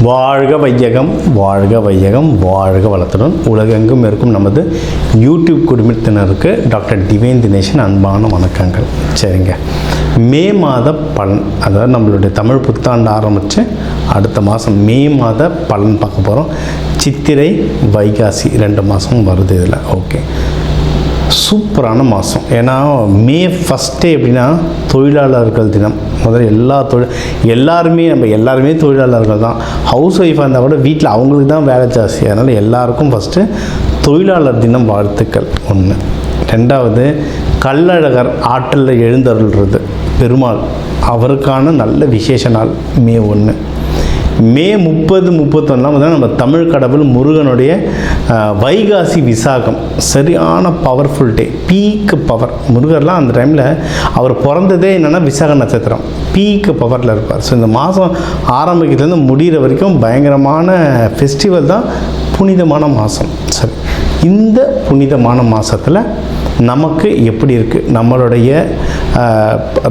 வாழ்க வையகம், வாழ்க வையகம், வாழ்க வளத்துடன் உலகெங்கும் இருக்கும் நமது யூடியூப் குடும்பத்தினருக்கு டாக்டர் டிவைன் தினேஷன் அன்பான வணக்கங்கள். சரிங்க, மே மாத பலன், அதாவது நம்மளுடைய தமிழ் புத்தாண்டு ஆரம்பித்து அடுத்த மாதம் மே மாத பலன் பார்க்க போகிறோம். சித்திரை வைகாசி 2 மாதம் வருது இதில். ஓகே, சூப்பரான மாதம். ஏன்னா மே ஃபஸ்ட்டே எப்படின்னா தொழிலாளர்கள் தினம். முதல்ல எல்லாருமே தொழிலாளர்கள் தான். ஹவுஸ் ஒய்ஃபாக இருந்தால் கூட வீட்டில் அவங்களுக்கு தான் வேலை ஜாஸ்தி. அதனால் எல்லாருக்கும் ஃபஸ்ட்டு தொழிலாளர் தினம் வாழ்த்துக்கள் ஒன்று. ரெண்டாவது, கள்ளழகர் ஆற்றலில் எழுந்தருள்றது பெருமாள், அவருக்கான நல்ல விசேஷ நாள் மே 1. மே 30, 31 வந்து நம்ம தமிழ் கடவுள் முருகனுடைய வைகாசி விசாகம், சரியான பவர்ஃபுல் டே, பீக்கு பவர். முருகர்லாம் அந்த டைமில் அவர் பிறந்ததே என்னென்னா விசாக நட்சத்திரம், பீக்கு பவரில் இருப்பார். ஸோ இந்த மாதம் ஆரம்பிக்கிறதுலேருந்து முடிகிற வரைக்கும் பயங்கரமான ஃபெஸ்டிவல் தான், புனிதமான மாதம். சரி, இந்த புனிதமான மாதத்தில் நமக்கு எப்படி இருக்குது, நம்மளுடைய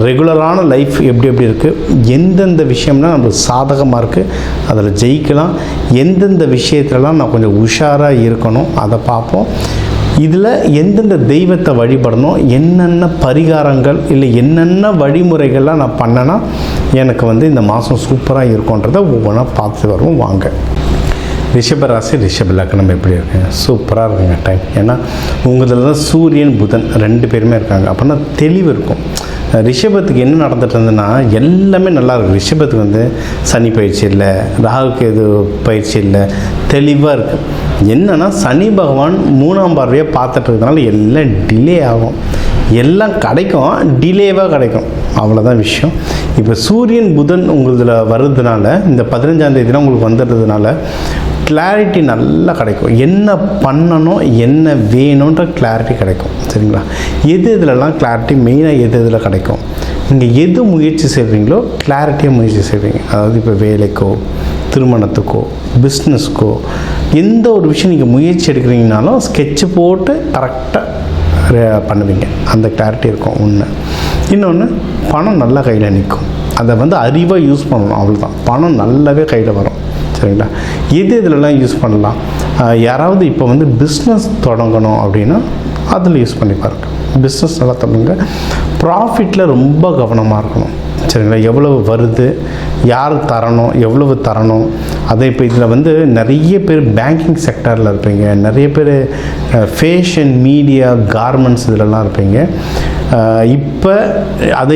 ரெகுலரான லைஃப் எப்படி இருக்குது, எந்தெந்த விஷயம்லாம் நம்மளுக்கு சாதகமாக இருக்குது, அதில் ஜெயிக்கலாம், எந்தெந்த விஷயத்துலலாம் நான் கொஞ்சம் உஷாராக இருக்கணும் அதை பார்ப்போம். இதில் எந்தெந்த தெய்வத்தை வழிபடணும், என்னென்ன பரிகாரங்கள் இல்லை என்னென்ன வழிமுறைகள்லாம் நான் பண்ணேன்னா எனக்கு வந்து இந்த மாதம் சூப்பராக இருக்குன்றதை ஒவ்வொன்றா பார்த்து வருவோம். வாங்க. ரிஷபராசி, ரிஷப லக்னம் எப்படி இருக்குங்க? சூப்பராக இருக்குங்க டைம். ஏன்னா உங்களில் தான் சூரியன் புதன் 2 பேருமே இருக்காங்க. அப்படின்னா தெளிவு இருக்கும். ரிஷபத்துக்கு என்ன நடந்துட்டு இருந்ததுன்னா எல்லாமே நல்லாயிருக்கும். ரிஷபத்துக்கு வந்து சனி பயிற்சி இல்லை, ராகுக்கு எது பயிற்சி இல்லை, தெளிவாக இருக்குது. என்னென்னா சனி பகவான் 3ஆம் பார்வையாக பார்த்துட்டு இருக்கிறதுனால எல்லாம் டிலே ஆகும், எல்லாம் கிடைக்கும், டிலேவாக கிடைக்கும், அவ்வளோதான் விஷயம். இப்போ சூரியன் புதன் உங்களதில் வர்றதுனால இந்த 15ஆம் தேதினா உங்களுக்கு வந்துடுறதுனால கிளாரிட்டி நல்லா கிடைக்கும். என்ன பண்ணணும், என்ன வேணுன்ற கிளாரிட்டி கிடைக்கும். சரிங்களா? இதிலலாம் கிளாரிட்டி மெயினாக இதில் கிடைக்கும். நீங்கள் எது முயற்சி செய்கிறீங்களோ கிளாரிட்டியாக முயற்சி செய்வீங்க. அதாவது இப்போ வேலைக்கோ, திருமணத்துக்கோ, பிஸ்னஸ்க்கோ, எந்த ஒரு விஷயம் நீங்கள் முயற்சி எடுக்கிறீங்கனாலும் ஸ்கெட்சு போட்டு கரெக்டாக பண்ணுவீங்க. அந்த கிளாரிட்டி இருக்கும் ஒன்று. இன்னொன்று, பணம் நல்லா கையில் நிற்கும். அதை வந்து அறிவாக யூஸ் பண்ணணும், அவ்வளோதான். பணம் நல்லாவே கையில் வரும். சரிங்களா? இதிலலாம் யூஸ் பண்ணலாம். யாராவது இப்போ வந்து பிஸ்னஸ் தொடங்கணும் அப்படின்னா அதில் யூஸ் பண்ணி பாருங்க. பிஸ்னஸ் நல்லா தொடங்க. ப்ராஃபிட்டில் ரொம்ப கவனமாக இருக்கணும். சரிங்களா? எவ்வளவு வருது, யார் தரணும், எவ்வளவு தரணும். அதை இப்போ இதில் வந்து நிறைய பேர் பேங்கிங் செக்டரில் இருப்பீங்க, நிறைய பேர் ஃபேஷன், மீடியா, கார்மெண்ட்ஸ் இதிலலாம் இருப்பீங்க.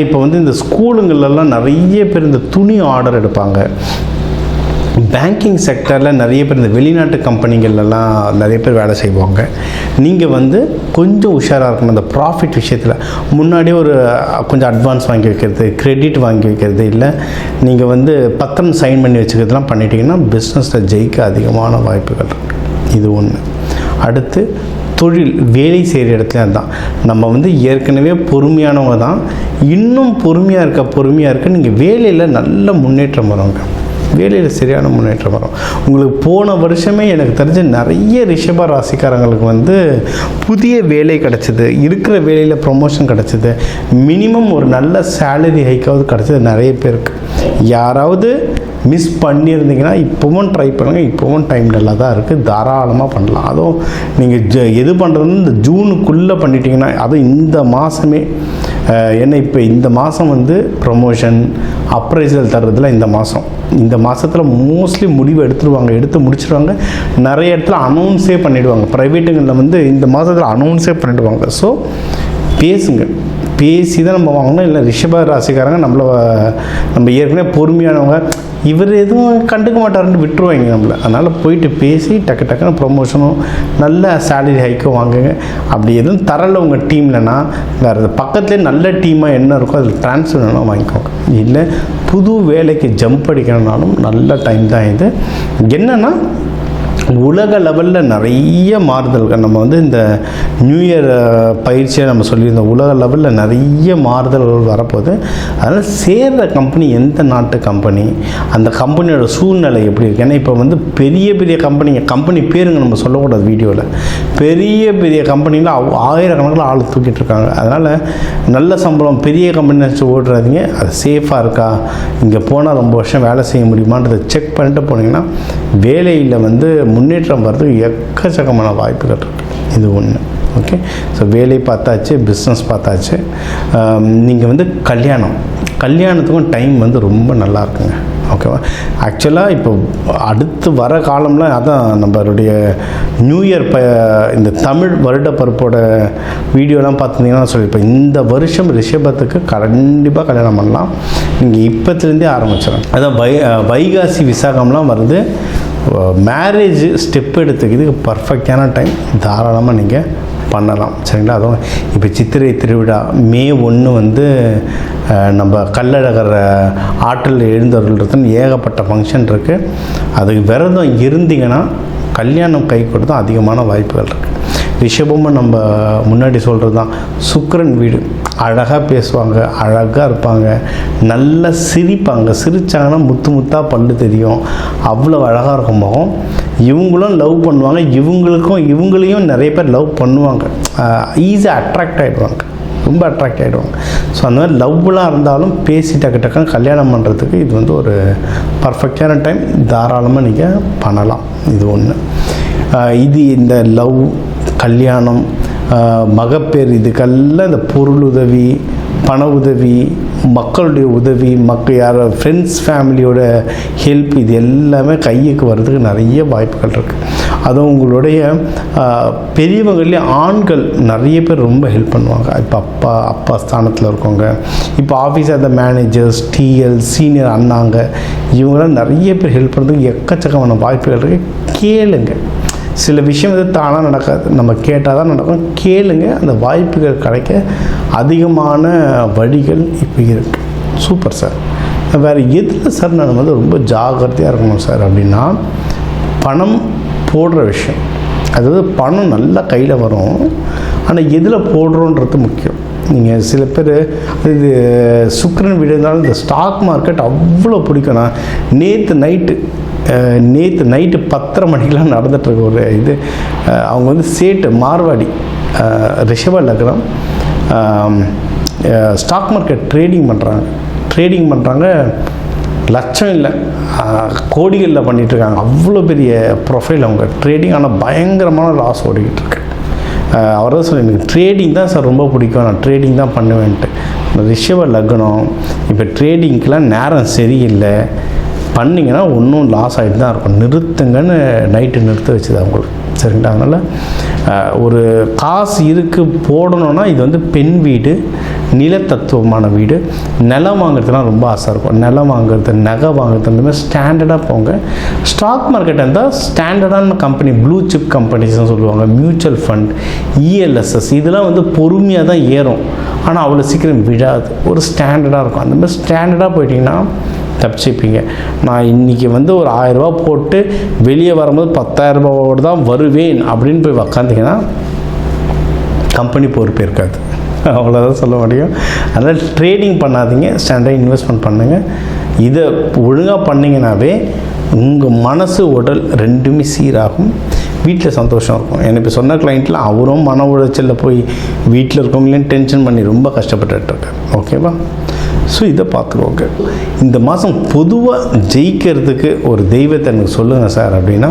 இப்போ வந்து இந்த ஸ்கூலுங்களெல்லாம் நிறைய பேர் இந்த துணி ஆர்டர் எடுப்பாங்க. பேங்கிங் செக்டரில் நிறைய பேர் இந்த வெளிநாட்டு கம்பெனிகள்லாம் நிறைய பேர் வேலை செய்வாங்க. நீங்கள் வந்து கொஞ்சம் உஷாராக இருக்கணும். இந்த ப்ராஃபிட் விஷயத்தில் முன்னாடியே கொஞ்சம் அட்வான்ஸ் வாங்கி வைக்கிறது, கிரெடிட் வாங்கி வைக்கிறது, இல்லை நீங்கள் வந்து பத்திரம் சைன் பண்ணி வச்சுக்கிறதுலாம் பண்ணிட்டீங்கன்னா பிஸ்னஸில் ஜெயிக்க அதிகமான வாய்ப்புகள் இருக்குது. இது ஒன்று. அடுத்து, தொழில் வேலை செய்கிற இடத்துல தான் நம்ம வந்து ஏற்கனவே பொறுமையானவங்க தான், இன்னும் பொறுமையாக இருக்க நீங்கள் வேலையில் நல்ல முன்னேற்றம் வருவாங்க. வேலையில் சரியான முன்னேற்றம் வரும். உங்களுக்கு போன வருஷமே எனக்கு தெரிஞ்ச நிறைய ரிஷப ராசிக்காரங்களுக்கு வந்து புதிய வேலை கிடச்சிது, இருக்கிற வேலையில் ப்ரொமோஷன் கிடச்சிது, மினிமம் ஒரு நல்ல சேலரி ஹைக்காவது கிடச்சிது நிறைய பேருக்கு. யாராவது மிஸ் பண்ணியிருந்தீங்கன்னா இப்போவும் ட்ரை பண்ணுங்கள். இப்போவும் டைம் நல்லா தான் இருக்குது, தாராளமாக பண்ணலாம். அதுவும் நீங்கள் எது பண்ணுறதுன்னு இந்த ஜூனுக்குள்ளே பண்ணிட்டீங்கன்னா, அதுவும் இந்த மாதமே. ஏன்னா இப்போ இந்த மாதம் வந்து ப்ரொமோஷன், அப்ரைசல் தர்றதுல இந்த மாதத்தில் மோஸ்ட்லி முடிவு எடுத்து முடிச்சிடுவாங்க. நிறைய இடத்துல அனௌன்ஸே பண்ணிவிடுவாங்க. ப்ரைவேட்டுங்களில் வந்து இந்த மாதத்தில் அனௌன்ஸே பண்ணிவிடுவாங்க. ஸோ பேசி தான் நம்ம வாங்கணும். இல்லை ரிஷப ராசிக்காரங்க நம்ம ஏற்கனவே பொறுமையானவங்க, இவர் எதுவும் கண்டுக்க மாட்டாருன்னு விட்டுருவாங்க நம்மளை. அதனால் போயிட்டு பேசி டக்குன்னு ப்ரொமோஷனும் நல்ல சேலரி ஹைக்கும் வாங்குங்க. அப்படி எதுவும் தரலை உங்கள் டீம்லனா வேறு பக்கத்துலேயே நல்ல டீமாக என்ன இருக்கோ அதில் ட்ரான்ஸ்ஃபர் வேணால் வாங்கிக்கோங்க. இல்லை புது வேலைக்கு ஜம்ப் அடிக்கணும்னாலும் நல்ல டைம் தான் இது. என்னென்னா உலக லெவலில் நிறைய மாறுதல்கள். நம்ம வந்து இந்த நியூ இயர் பயிற்சியை நம்ம சொல்லியிருந்தோம், உலக லெவலில் நிறைய மாறுதல்கள் வரப்போகுது. அதனால் சேர்கிற கம்பெனி எந்த நாட்டு கம்பெனி, அந்த கம்பெனியோட சூழ்நிலை எப்படி இருக்குது. ஏன்னா இப்போ வந்து பெரிய பெரிய கம்பெனி பேருங்க நம்ம சொல்லக்கூடாது வீடியோவில், பெரிய பெரிய கம்பெனியில் ஆயிரக்கணக்கில் ஆள் தூக்கிட்டு இருக்காங்க. அதனால் நல்ல சம்பளம் பெரிய கம்பெனி நினச்சி ஓடுறாதீங்க. அது சேஃபாக இருக்கா, இங்கே போனால் ரொம்ப வருஷம் வேலை செய்ய முடியுமான்றதை செக் பண்ணிட்டு போனீங்கன்னா வேலையில் வந்து முன்னேற்றம் வர்றதுக்கு எக்கச்சக்கமான வாய்ப்புகள் இருக்குது. இது ஒன்று. ஓகே, ஸோ வேலை பார்த்தாச்சு, பிஸ்னஸ் பார்த்தாச்சு. நீங்கள் வந்து கல்யாணத்துக்கும் டைம் வந்து ரொம்ப நல்லா இருக்குங்க. ஓகேவா? ஆக்சுவலாக இப்போ அடுத்து வர காலம்லாம் அதான் நம்மளுடைய நியூ இயர் இந்த தமிழ் வருட பருப்போட வீடியோலாம் பார்த்துருந்தீங்கன்னா சொல்லியிருப்பேன், இந்த வருஷம் ரிஷபத்துக்கு கண்டிப்பாக கல்யாணம் பண்ணலாம். நீங்கள் இப்போத்துலேருந்தே ஆரம்பிச்சிடலாம். அதான் வைகாசி விசாகம்லாம் வருது. மேரேஜ் ஸ்டெப் எடுத்துக்கிறதுக்கு பர்ஃபெக்டான டைம், தாராளமாக நீங்கள் பண்ணலாம். சரிங்களா? அதுவும் இப்போ சித்திரை திருவிழா மே 1 வந்து நம்ம கள்ளழகர் ஆற்றில் எழுந்தருள்றதுன்னு ஏகப்பட்ட ஃபங்க்ஷன் இருக்குது. அதுக்கு விரதம் இருந்தீங்கன்னா கல்யாணம் கை கொடுத்தா அதிகமான வாய்ப்புகள் இருக்குது. ரிஷபமும் நம்ம முன்னாடி சொல்கிறது தான், சுக்கிரன் வீடு. அழகாக பேசுவாங்க, அழகாக இருப்பாங்க, நல்லா சிரிப்பாங்க. சிரித்தாங்கன்னா முத்து முத்தாக பல்லு தெரியும், அவ்வளோ அழகாக இருக்கும் முகம். இவங்களும் லவ் பண்ணுவாங்க, இவங்களையும் நிறைய பேர் லவ் பண்ணுவாங்க. ஈஸியாக அட்ராக்ட் ஆகிடுவாங்க, ரொம்ப அட்ராக்ட் ஆகிடுவாங்க. ஸோ அந்த மாதிரி லவ்லாம் இருந்தாலும் பேசி டக்குன்னு கல்யாணம் பண்ணுறதுக்கு இது வந்து ஒரு பர்ஃபெக்டான டைம். தாராளமாக நீங்கள் பண்ணலாம். இது ஒன்று. இது இந்த லவ், கல்யாணம், மகப்பேறு, இதுக்கெல்லாம் இந்த பொருள் உதவி, பண உதவி, மக்களுடைய உதவி, யார் ஃப்ரெண்ட்ஸ் ஃபேமிலியோட ஹெல்ப், இது எல்லாமே கைக்கு வர்றதுக்கு நிறைய வாய்ப்புகள் இருக்குது. அதுவும் உங்களுடைய பெரியவங்களே ஆண்கள் நிறைய பேர் ரொம்ப ஹெல்ப் பண்ணுவாங்க. இப்போ அப்பா ஸ்தானத்தில் இருக்கவங்க, இப்போ ஆஃபீஸ் அந்த மேனேஜர்ஸ், டிஎல், சீனியர் அண்ணாங்க, இவங்களாம் நிறைய பேர் ஹெல்ப் பண்ணுறதுக்கு எக்கச்சக்கமான வாய்ப்புகள் இருக்குது. கேளுங்க. சில விஷயம் வந்து தானாக நடக்காது, நம்ம கேட்டால் தான் நடக்கும். கேளுங்க, அந்த வாய்ப்புகள் கிடைக்க அதிகமான வழிகள் இப்போ இருக்குது. Super sir. வேறு எதில் சார் நான் வந்து ரொம்ப ஜாக்கிரதையாக இருக்கணும் சார் அப்படின்னா, பணம் போடுற விஷயம். அதாவது பணம் நல்லா கையில் வரும், ஆனால் எதில் போடுறோன்றது முக்கியம். நீங்கள் சில பேர் இது சுக்கிரன் வீடு இருந்தாலும் இந்த ஸ்டாக் மார்க்கெட் அவ்வளோ பிடிக்கும். நான் நேற்று நைட்டு 10:30 மணிக்கெலாம் நடந்துகிட்ருக்க ஒரு இது, அவங்க வந்து சேட்டு மார்வாடி, ரிஷப லக்னம், ஸ்டாக் மார்க்கெட் ட்ரேடிங் பண்ணுறாங்க. லட்சம் இல்லை, கோடிகளில் பண்ணிகிட்ருக்காங்க. அவ்வளோ பெரிய ப்ரொஃபைல் அவங்க ட்ரேடிங். ஆனால் பயங்கரமான லாஸ் ஓடிக்கிட்டு இருக்கு. அவர் தான் சொல்லி, எனக்கு ட்ரேடிங் தான் சார் ரொம்ப பிடிக்கும், நான் ட்ரேடிங் தான் பண்ணுவேன்ட்டு. ரிஷப லக்னம் இப்போ ட்ரேடிங்க்கெலாம் நேரம் சரியில்லை, பண்ணிங்கன்னா ஒன்றும் லாஸ் ஆகிட்டு தான் இருக்கும். நிறுத்துங்கன்னு நைட்டு நிறுத்த வச்சுது அவங்களுக்கு. சரிங்களா? அதனால் ஒரு காசு இருக்குது போடணுன்னா, இது வந்து பெண் வீடு, நிலத்தத்துவமான வீடு. நிலம் வாங்குறதுலாம் ரொம்ப ஆசை இருக்கும். நிலம் வாங்குறது, நகை வாங்குறது, அந்த மாதிரி ஸ்டாண்டர்டாக போங்க. ஸ்டாக் மார்க்கெட் இருந்தால் ஸ்டாண்டர்டான கம்பெனி, ப்ளூ சிப் கம்பெனிஸ்னு சொல்லுவாங்க, மியூச்சுவல் ஃபண்ட், இஎல்எஸ்எஸ், இதெல்லாம் வந்து பொறுமையாக தான் ஏறும், ஆனால் அவ்வளோ சீக்கிரம் விழாது. ஒரு ஸ்டாண்டர்டாக இருக்கும். அந்த மாதிரி ஸ்டாண்டர்டாக போயிட்டிங்கன்னா தப்பிச்சுப்பீங்க. நான் இன்றைக்கி வந்து ஒரு 1000 ரூபா போட்டு வெளியே வரும்போது 10,000 ரூபாவோடு தான் வருவேன் அப்படின்னு போய் உக்காந்திங்கன்னா கம்பெனி பொறுப்பு இருக்காது. அவ்வளோதான் சொல்ல முடியும். அதனால் ட்ரேடிங் பண்ணாதீங்க, ஸ்டாண்டர்டாக இன்வெஸ்ட்மெண்ட் பண்ணுங்கள். இதை ஒழுங்காக பண்ணிங்கனாவே உங்கள் மனசு உடல் ரெண்டுமே சீராகும், வீட்டில் சந்தோஷம் இருக்கும். எனக்கு இப்போ சொன்ன கிளைண்ட்லாம் அவரும் மன உளைச்சலில் போய் வீட்டில் இருக்கவங்களையும் டென்ஷன் பண்ணி ரொம்ப கஷ்டப்பட்டுருக்காரு. ஓகேவா? ஸோ இதை பார்த்துக்கோங்க. இந்த மாதம் பொதுவாக ஜெயிக்கிறதுக்கு ஒரு தெய்வத்தை எனக்கு சொல்லுங்கள் சார் அப்படின்னா,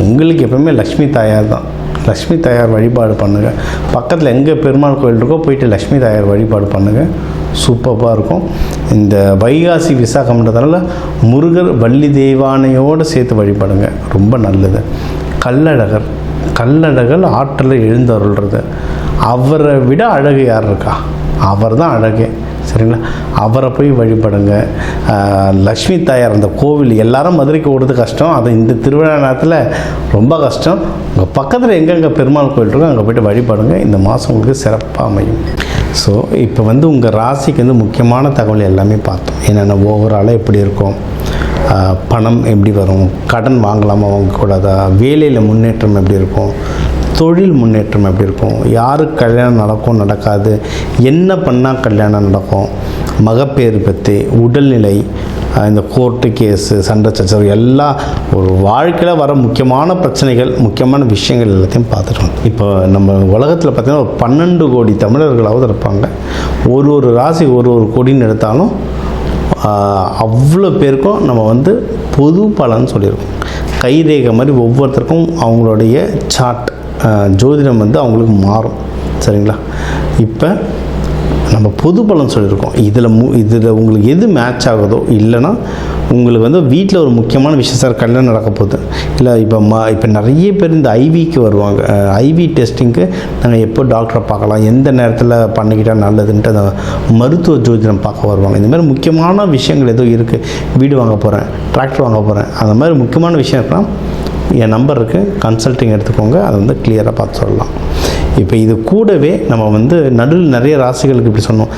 உங்களுக்கு எப்பவுமே லக்ஷ்மி தாயார் தான். லக்ஷ்மி தாயார் வழிபாடு பண்ணுங்கள். பக்கத்தில் எங்கே பெருமாள் கோயில் இருக்கோ போயிட்டு லக்ஷ்மி தாயார் வழிபாடு பண்ணுங்கள். சூப்பராக இருக்கும். இந்த வைகாசி விசாகம்ன்றதுனால முருகர் வள்ளி தெய்வானையோடு சேர்த்து வழிபாடுங்க, ரொம்ப நல்லது. கள்ளழகர் ஆற்றில் எழுந்தருள்றது, அவரை விட அழகு யார் இருக்கா? அவர் தான் அழகே. சரிங்களா? அவரை போய் வழிபடுங்க. லக்ஷ்மி தாயார் அந்த கோவில் எல்லாரும் மதுரைக்கு ஓடுறது கஷ்டம், அது இந்த திருவிழா நேரத்தில் ரொம்ப கஷ்டம். உங்கள் பக்கத்தில் எங்கெங்கே பெருமாள் கோயில் இருக்கோ அங்கே போய்ட்டு வழிபடுங்க. இந்த மாதம் உங்களுக்கு சிறப்பாக அமையும். ஸோ இப்போ வந்து உங்கள் ராசிக்கு வந்து முக்கியமான தகவல் எல்லாமே பார்த்தோம். என்னென்ன ஓவராலாக எப்படி இருக்கும், பணம் எப்படி வரும், கடன் வாங்கலாமா வாங்கக்கூடாதா, வேலையில் முன்னேற்றம் எப்படி இருக்கும், தொழில் முன்னேற்றம் எப்படி இருக்கும், யாருக்கு கல்யாணம் நடக்கும் நடக்காது, என்ன பண்ணால் கல்யாணம் நடக்கும், மகப்பேறு பற்றி, உடல்நிலை, இந்த கோர்ட்டு கேஸு, சண்டை சச்சரவு எல்லாம் ஒரு வாழ்க்கையில் வர முக்கியமான பிரச்சனைகள், முக்கியமான விஷயங்கள் எல்லாத்தையும் பார்த்துட்டோம். இப்போ நம்ம உலகத்தில் பார்த்திங்கன்னா ஒரு 12 கோடி தமிழர்களாவது இருப்பாங்க. ஒரு ராசி ஒரு கோடின்னு எடுத்தாலும் அவ்வளோ பேருக்கும் நம்ம வந்து பொது பலன் சொல்லியிருக்கோம். கைரேகை மாதிரி ஒவ்வொருத்தருக்கும் அவங்களுடைய சார்ட் ஜோதிடம் வந்து அவங்களுக்கு மாறும். சரிங்களா? இப்போ நம்ம பொது பலன் சொல்லியிருக்கோம். இதில் உங்களுக்கு எது மேட்ச் ஆகுதோ, இல்லைன்னா உங்களுக்கு வந்து வீட்டில் ஒரு முக்கியமான விஷயம், சார் கல்யாணம் நடக்க போகுது, இல்லை இப்போ நிறைய பேர் இந்த ஐவிக்கு வருவாங்க. ஐவி டெஸ்டிங்க்கு நாங்கள் எப்போ டாக்டரை பார்க்கலாம், எந்த நேரத்தில் பண்ணிக்கிட்டால் நல்லதுன்ட்டு அந்த மருத்துவ ஜோதிடம் பார்க்க வருவாங்க. இந்த மாதிரி முக்கியமான விஷயங்கள் ஏதோ இருக்குது, வீடு வாங்க போகிறேன், டிராக்டர் வாங்க போகிறேன், அந்த மாதிரி முக்கியமான விஷயம் இருக்கலாம், என் நம்பர் இருக்குது, கன்சல்ட்டிங் எடுத்துக்கோங்க, அதை வந்து கிளியராக பார்த்து சொல்லலாம். இப்போ இது கூடவே நம்ம வந்து நடுவில் நிறைய ராசிகளுக்கு இப்படி சொன்னோம்,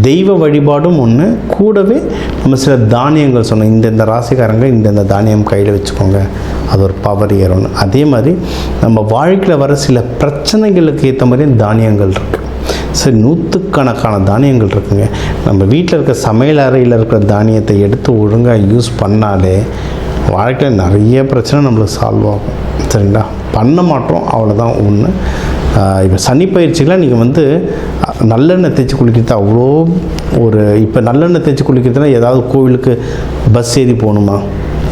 தெய்வ வழிபாடும் ஒன்று, கூடவே நம்ம சில தானியங்கள் சொன்னோம். இந்த ராசிக்காரங்க இந்த தானியம் கையில் வச்சுக்கோங்க, அது ஒரு பவர் ஏறணும். அதே மாதிரி நம்ம வாழ்க்கையில் வர சில பிரச்சனைகளுக்கு ஏற்ற மாதிரி தானியங்கள் இருக்குது. சரி, 100கணக்கான தானியங்கள் இருக்குங்க. நம்ம வீட்டில் இருக்க சமையல் அறையில் இருக்கிற தானியத்தை எடுத்து ஒழுங்காக யூஸ் பண்ணாலே வாழ்க்கையில் நிறைய பிரச்சனை நம்மளுக்கு சால்வ் ஆகும். சரிங்களா? பண்ண மாட்டோம், அவ்வளோதான் ஒன்று. இப்போ சனி பயிற்சிகளாக நீங்கள் வந்து நல்லெண்ணெய் தேய்ச்சி குளிக்கிறது அவ்வளோ இப்போ நல்லெண்ணெய் தேய்ச்சி குளிக்கிறதுனா ஏதாவது கோவிலுக்கு பஸ் ஏறி போகணுமா,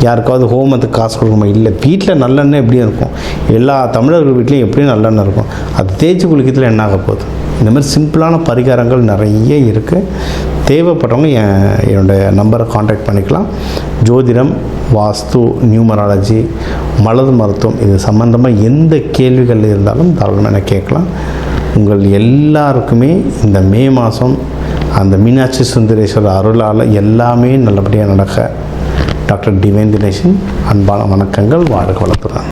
யாருக்காவது ஹோமத்துக்கு காசு கொடுக்கணுமா? இல்லை, வீட்டில் நல்லெண்ணெய் எப்படியும் இருக்கும், எல்லா தமிழர்கள் வீட்லேயும் எப்படியும் நல்லெண்ணெய் இருக்கும். அது தேய்ச்சி குளிக்கிறதுல என்ன ஆக போகுது? இந்த மாதிரி சிம்பிளான பரிகாரங்கள் நிறைய இருக்குது. தேவைப்பட்டவங்க என்னோடய நம்பரை காண்டாக்ட் பண்ணிக்கலாம். ஜோதிடம், வாஸ்து, நியூமராலஜி, மலர் மருத்துவம், இது சம்மந்தமாக எந்த கேள்விகள் இருந்தாலும் தாராளமாக எனக்கு கேட்கலாம். உங்கள் எல்லாருக்குமே இந்த மே மாதம் அந்த மீனாட்சி சுந்தரேஸ்வரர் அருளால் எல்லாமே நல்லபடியாக நடக்க டாக்டர் டிவைன் தினேஷன் அன்பான வணக்கங்கள். வாழ்க வளத்துடன்.